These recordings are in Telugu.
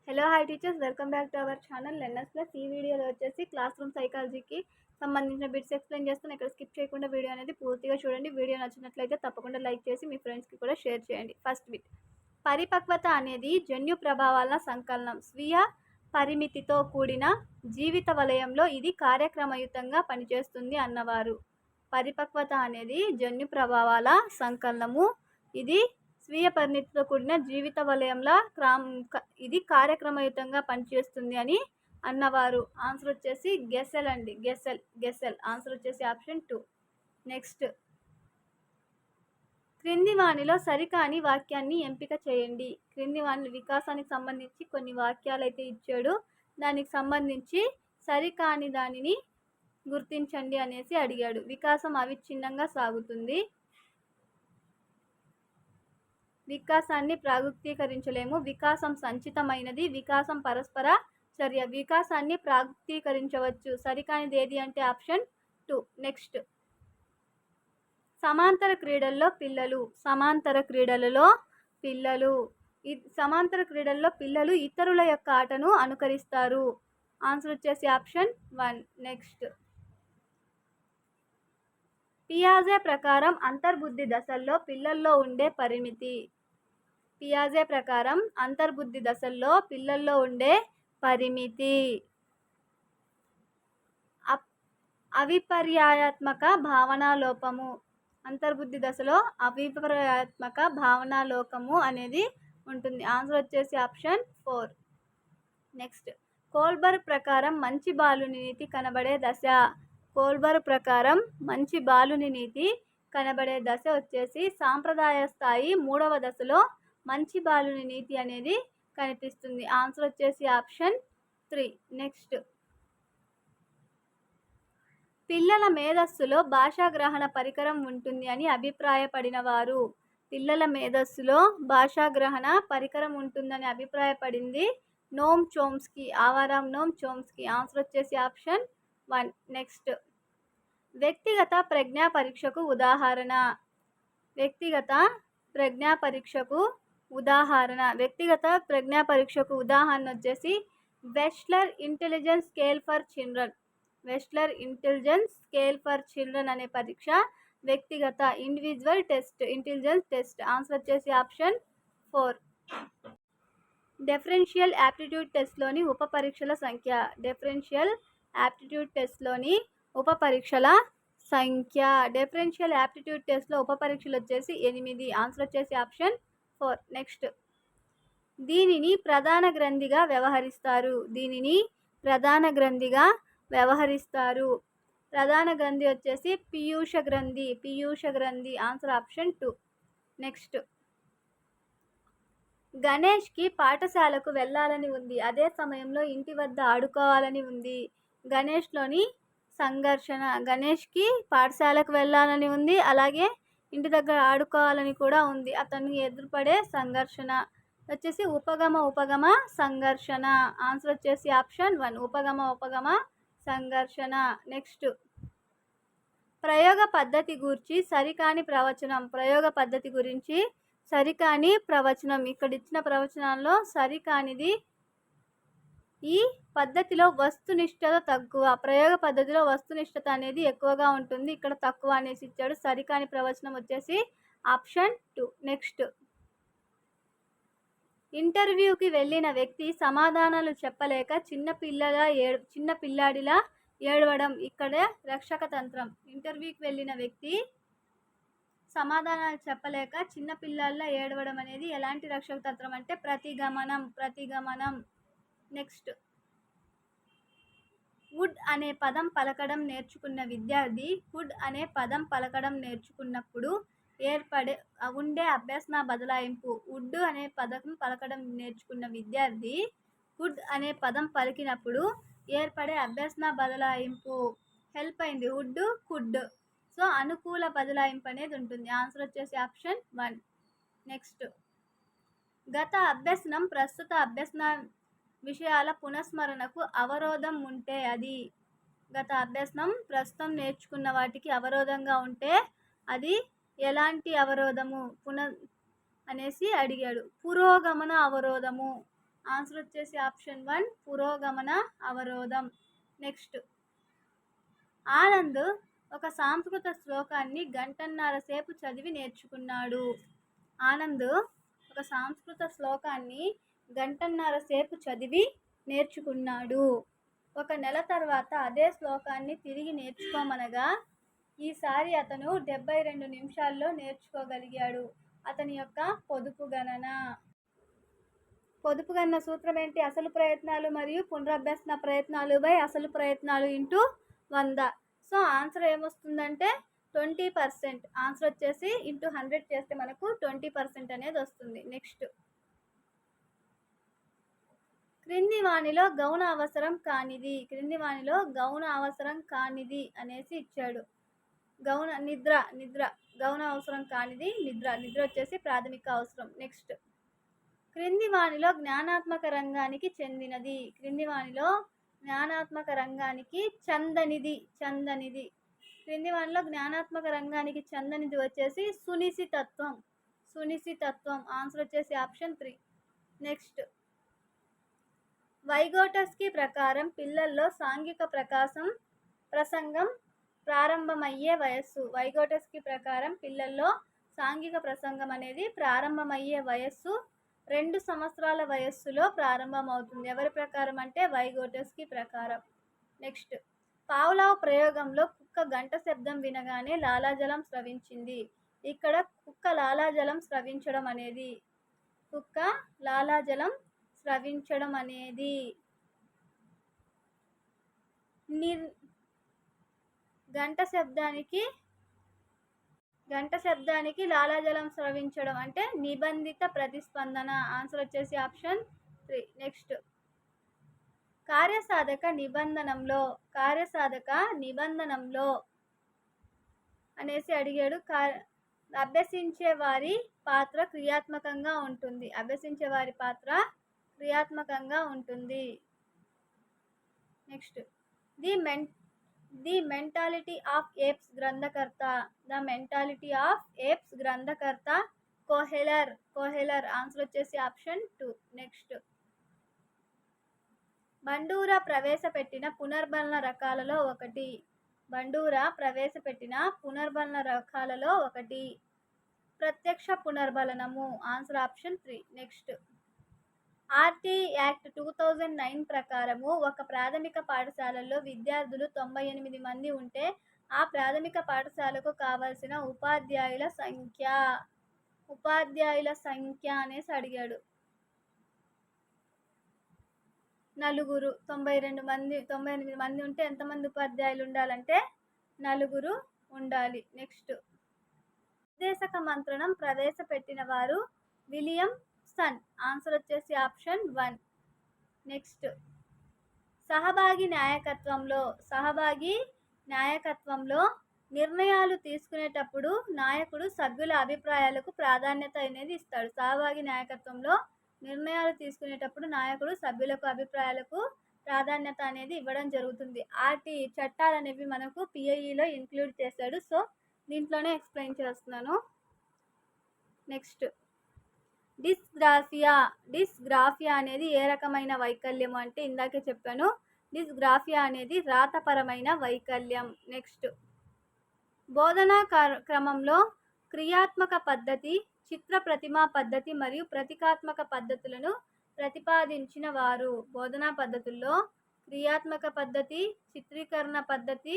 Hello hi teachers, welcome back to our channel learners plus. ఈ వీడియోలో వచ్చేసి క్లాస్ రూమ్ సైకాలజీకి సంబంధించిన బిట్స్ ఎక్స్ప్లెయిన్ చేస్తాను. ఇక్కడ స్కిప్ చేయకుండా వీడియో అనేది పూర్తిగా చూడండి. వీడియో నచ్చినట్లయితే తప్పకుండా లైక్ చేసి మీ ఫ్రెండ్స్కి కూడా షేర్ చేయండి. ఫస్ట్ బిట్, పరిపక్వత అనేది జన్యు ప్రభావాల సంకలనం. స్వీయ పరిమితితో కూడిన జీవిత వలయంలో ఇది కార్యక్రమయుతంగా పనిచేస్తుంది అన్నవారు. పరిపక్వత అనేది జన్యు ప్రభావాల సంకలనము. ఇది స్వీయ పరిమితితో కూడిన జీవిత వలయంలో ఇది కార్యక్రమయుతంగా పనిచేస్తుంది అని అన్నవారు. ఆన్సర్ వచ్చేసి గెసెల్ అండి. గెసెల్ ఆన్సర్ వచ్చేసి ఆప్షన్ 2. నెక్స్ట్, క్రింది వానిలో సరికాని వాక్యాన్ని ఎంపిక చేయండి. క్రింది వాని వికాసానికి సంబంధించి కొన్ని వాక్యాలు అయితే ఇచ్చాడు. దానికి సంబంధించి సరికాని దానిని గుర్తించండి అనేసి అడిగాడు. వికాసం అవిచ్ఛిన్నంగా సాగుతుంది. వికాసాన్ని ప్రాగుక్తీకరించలేము. వికాసం సంచితమైనది. వికాసం పరస్పర చర్య. వికాసాన్ని ప్రాగుక్తీకరించవచ్చు. సరికానిది ఏది అంటే ఆప్షన్ 2. నెక్స్ట్, సమాంతర క్రీడల్లో పిల్లలు. సమాంతర క్రీడల్లో పిల్లలు ఇతరుల యొక్క ఆటను అనుకరిస్తారు. ఆన్సర్ వచ్చేసి ఆప్షన్ 1. నెక్స్ట్, పియాజే ప్రకారం అంతర్బుద్ధి దశల్లో పిల్లల్లో ఉండే పరిమితి. పియాజే ప్రకారం అంతర్బుద్ధి దశల్లో పిల్లల్లో ఉండే పరిమితి అవిపర్యాత్మక భావనాలోపము. అంతర్బుద్ధి దశలో అవిపర్యాత్మక భావనాలోకము అనేది ఉంటుంది. ఆన్సర్ వచ్చేసి ఆప్షన్ 4. నెక్స్ట్, కోల్బర్గ్ ప్రకారం మంచి బాలుని నీతి కనబడే దశ. కోల్బర్గ్ ప్రకారం మంచి బాలుని నీతి కనబడే దశ వచ్చేసి సాంప్రదాయ స్థాయి 3వ దశలో మంచి బాలుని నీతి అనేది కనిపిస్తుంది. ఆన్సర్ వచ్చేసి ఆప్షన్ 3. నెక్స్ట్, పిల్లల మేధస్సులో భాషాగ్రహణ పరికరం ఉంటుంది అని అభిప్రాయపడిన వారు. పిల్లల మేధస్సులో భాషాగ్రహణ పరికరం ఉంటుందని అభిప్రాయపడింది నోమ్ చోమ్స్కీ. ఆవారం నోమ్ చోమ్స్కీ. ఆన్సర్ వచ్చేసి ఆప్షన్ 1. నెక్స్ట్, వ్యక్తిగత ప్రజ్ఞా పరీక్షకు ఉదాహరణ. వ్యక్తిగత ప్రజ్ఞా పరీక్షకు ఉదాహరణ వచ్చేసి వెస్ట్లర్ ఇంటెలిజెన్స్ స్కేల్ ఫర్ చిల్డ్రన్ అనే పరీక్ష వ్యక్తిగత ఇండివిజువల్ ఇంటెలిజెన్స్ టెస్ట్. ఆన్సర్ వచ్చేసి ఆప్షన్ 4. డిఫరెన్షియల్ యాప్టిట్యూడ్ టెస్ట్లోని ఉప పరీక్షల సంఖ్య. డిఫరెన్షియల్ యాప్టిట్యూడ్ టెస్ట్లోని ఉప పరీక్షల సంఖ్య. డిఫరెన్షియల్ యాప్టిట్యూడ్ టెస్ట్లో ఉప పరీక్షలు వచ్చేసి 8. ఆన్సర్ వచ్చేసి ఆప్షన్ 4. నెక్స్ట్, దీనిని ప్రధాన గ్రంథిగా వ్యవహరిస్తారు. ప్రధాన గ్రంథి వచ్చేసి పీయూష గ్రంథి. Answer option 2. నెక్స్ట్, గణేష్కి పాఠశాలకు వెళ్ళాలని ఉంది. అదే సమయంలో ఇంటి వద్ద ఆడుకోవాలని ఉంది. గణేష్లోని సంఘర్షణ. గణేష్కి పాఠశాలకు వెళ్ళాలని ఉంది, అలాగే ఇంటి దగ్గర ఆడుకోవాలని కూడా ఉంది. అతను ఎదురుపడే సంఘర్షణ వచ్చేసి ఉపగమ సంఘర్షణ. ఆన్సర్ వచ్చేసి ఆప్షన్ 1. ఉపగమ సంఘర్షణ. నెక్స్ట్, ప్రయోగ పద్ధతి గురించి సరికాని ప్రవచనం. ప్రయోగ పద్ధతి గురించి సరికాని ప్రవచనం. ఇక్కడ ఇచ్చిన ప్రవచనాల్లో సరికానిది ఈ పద్ధతిలో వస్తునిష్టత తక్కువ. ప్రయోగ పద్ధతిలో వస్తునిష్టత అనేది ఎక్కువగా ఉంటుంది, ఇక్కడ తక్కువ అనేసి ఇచ్చాడు. సరికాని ప్రవచనం వచ్చేసి ఆప్షన్ 2. నెక్స్ట్, ఇంటర్వ్యూకి వెళ్ళిన వ్యక్తి సమాధానాలు చెప్పలేక చిన్న పిల్లాడిలా ఏడవడం. ఇక్కడ రక్షక తంత్రం. ఇంటర్వ్యూకి వెళ్ళిన వ్యక్తి సమాధానాలు చెప్పలేక చిన్న పిల్లాడిలా ఏడవడం అనేది ఎలాంటి రక్షక తంత్రం అంటే ప్రతిగమనం. నెక్స్ట్, వుడ్ అనే పదం పలకడం నేర్చుకున్న విద్యార్థి వుడ్ అనే పదం పలకడం నేర్చుకున్నప్పుడు ఉండే అభ్యసన బదలాయింపు. వుడ్ అనే పదం పలకడం నేర్చుకున్న విద్యార్థి వుడ్ అనే పదం పలికినప్పుడు ఏర్పడే అభ్యసన బదలాయింపు హెల్ప్ అయింది. Would could. సో అనుకూల బదలాయింపు అనేది ఉంటుంది. ఆన్సర్ వచ్చేసి ఆప్షన్ 1. నెక్స్ట్, గత అభ్యసనం ప్రస్తుత అభ్యసన విషయాల పునఃస్మరణకు అవరోధం ఉంటే అది. గత అభ్యసనం ప్రస్తుతం నేర్చుకున్న వాటికి అవరోధంగా ఉంటే అది ఎలాంటి అవరోధము అనేసి అడిగాడు. పురోగమన అవరోధము. ఆన్సర్ వచ్చేసి ఆప్షన్ 1 పురోగమన అవరోధం. నెక్స్ట్, ఆనంద్ ఒక సంస్కృత శ్లోకాన్ని గంటన్నర సేపు చదివి నేర్చుకున్నాడు. ఆనంద్ ఒక సంస్కృత శ్లోకాన్ని గంటన్నర సేపు చదివి నేర్చుకున్నాడు. ఒక నెల తర్వాత అదే శ్లోకాన్ని తిరిగి నేర్చుకోమనగా ఈసారి అతను 72 నిమిషాల్లో నేర్చుకోగలిగాడు. అతని యొక్క పొదుపు గణన. పొదుపు గణన సూత్రం ఏంటి? అసలు ప్రయత్నాలు మరియు పునరభ్యసన ప్రయత్నాలు బై అసలు ప్రయత్నాలు ఇంటూ 100. సో ఆన్సర్ ఏమొస్తుందంటే 20%. ఆన్సర్ వచ్చేసి ఇంటూ 100 చేస్తే మనకు 20% అనేది వస్తుంది. నెక్స్ట్, క్రింది వానిలో గౌణ అవసరం కానిది. క్రింది వానిలో గౌణ అవసరం కానిది అనేసి ఇచ్చాడు. నిద్ర గౌణ అవసరం కానిది నిద్ర వచ్చేసి ప్రాథమిక అవసరం. నెక్స్ట్, క్రింది వానిలో జ్ఞానాత్మక రంగానికి చెందినది. క్రింది వానిలో జ్ఞానాత్మక రంగానికి చందనిది. క్రింది వానిలో జ్ఞానాత్మక రంగానికి చందనిది వచ్చేసి సునిశితత్వం. ఆన్సర్ వచ్చేసి ఆప్షన్ 3. నెక్స్ట్, వైగోటస్కీ ప్రకారం పిల్లల్లో సాంఘిక ప్రసంగం ప్రారంభమయ్యే వయస్సు. వైగోటస్కీ ప్రకారం పిల్లల్లో సాంఘిక ప్రసంగం అనేది ప్రారంభమయ్యే వయస్సు 2 సంవత్సరాల వయస్సులో ప్రారంభమవుతుంది. ఎవరి ప్రకారం అంటే వైగోటస్కీ ప్రకారం. నెక్స్ట్, పావ్లావ్ ప్రయోగంలో కుక్క గంట శబ్దం వినగానే లాలాజలం స్రవించింది. ఇక్కడ కుక్క లాలాజలం స్రవించడం అనేది గంట శబ్దానికి లాలాజలం స్రవించడం అంటే నిబంధిత ప్రతిస్పందన. ఆన్సర్ వచ్చేసి ఆప్షన్ 3. నెక్స్ట్, కార్యసాధక నిబంధనంలో అనేసి అడిగాడు. అభ్యసించే వారి పాత్ర క్రియాత్మకంగా ఉంటుంది. Next, the mentality of apes గ్రంథకర్త కోహెలర్. ఆన్సర్ వచ్చేసి ఆప్షన్ 2. నెక్స్ట్, బండూరా ప్రవేశపెట్టిన పునర్బలన రకాలలో ఒకటి ప్రత్యక్ష పునర్బలనము. Answer option 3. Next, RT act 2009 ప్రకారము ఒక ప్రాథమిక పాఠశాలలో విద్యార్థులు 98 మంది ఉంటే ఆ ప్రాథమిక పాఠశాలకు కావలసిన ఉపాధ్యాయుల సంఖ్య అనేసి అడిగాడు. 4. 98 మంది ఉంటే ఎంతమంది ఉపాధ్యాయులు ఉండాలంటే 4 ఉండాలి. నెక్స్ట్, నిర్దేశక మంత్రణం ప్రవేశపెట్టిన వారు విలియమ్సన్. ఆన్సర్ వచ్చేసి ఆప్షన్ 1. నెక్స్ట్, సహభాగి నాయకత్వంలో నిర్ణయాలు తీసుకునేటప్పుడు నాయకుడు సభ్యుల అభిప్రాయాలకు ప్రాధాన్యత అనేది ఇస్తాడు. సహభాగి నాయకత్వంలో నిర్ణయాలు తీసుకునేటప్పుడు నాయకుడు సభ్యులకు అభిప్రాయాలకు ప్రాధాన్యత అనేది ఇవ్వడం జరుగుతుంది. ఆర్టీ చట్టాలు అనేవి మనకు పిఐఈలో ఇంక్లూడ్ చేశాడు. సో దీంట్లోనే ఎక్స్ప్లెయిన్ చేస్తున్నాను. నెక్స్ట్, డిస్గ్రాఫియా అనేది ఏ రకమైన వైకల్యం అంటే ఇందాకే చెప్పాను. డిస్గ్రాఫియా అనేది రాతపరమైన వైకల్యం. నెక్స్ట్, బోధనా క్రమంలో క్రియాత్మక పద్ధతి, చిత్ర ప్రతిమా పద్ధతి మరియు ప్రతీకాత్మక పద్ధతులను ప్రతిపాదించిన వారు. బోధనా పద్ధతుల్లో క్రియాత్మక పద్ధతి, చిత్రీకరణ పద్ధతి,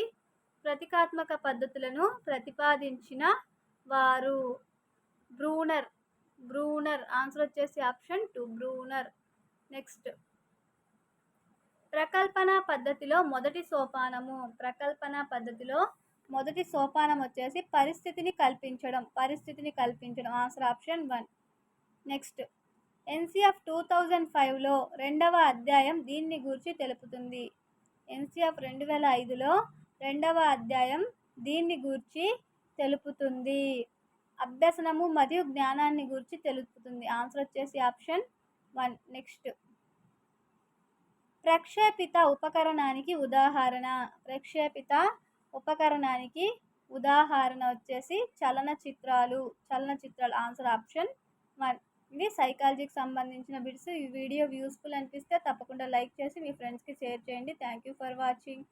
ప్రతీకాత్మక పద్ధతులను ప్రతిపాదించిన వారు బ్రూనర్. ఆన్సర్ వచ్చేసి ఆప్షన్ 2 బ్రూనర్. నెక్స్ట్, ప్రకల్పన పద్ధతిలో మొదటి సోపానం వచ్చేసి పరిస్థితిని కల్పించడం. Answer option 1. నెక్స్ట్, ఎన్సిఎఫ్ 2005లో 2వ అధ్యాయం దీన్ని గూర్చి తెలుపుతుంది. ఎన్సిఎఫ్ 2005లో 2వ అధ్యాయం దీన్ని గూర్చి తెలుపుతుంది. అభ్యసనము మరియు జ్ఞానాన్ని గూర్చి తెలుపుతుంది. ఆన్సర్ వచ్చేసి ఆప్షన్ 1. నెక్స్ట్, ప్రక్షేపిత ఉపకరణానికి ఉదాహరణ వచ్చేసి చలనచిత్రాలు. Answer option 1. ఇవి సైకాలజీకి సంబంధించిన బిట్స్. ఈ వీడియో యూస్ఫుల్ అనిపిస్తే తప్పకుండా లైక్ చేసి మీ ఫ్రెండ్స్కి షేర్ చేయండి. Thank you for watching.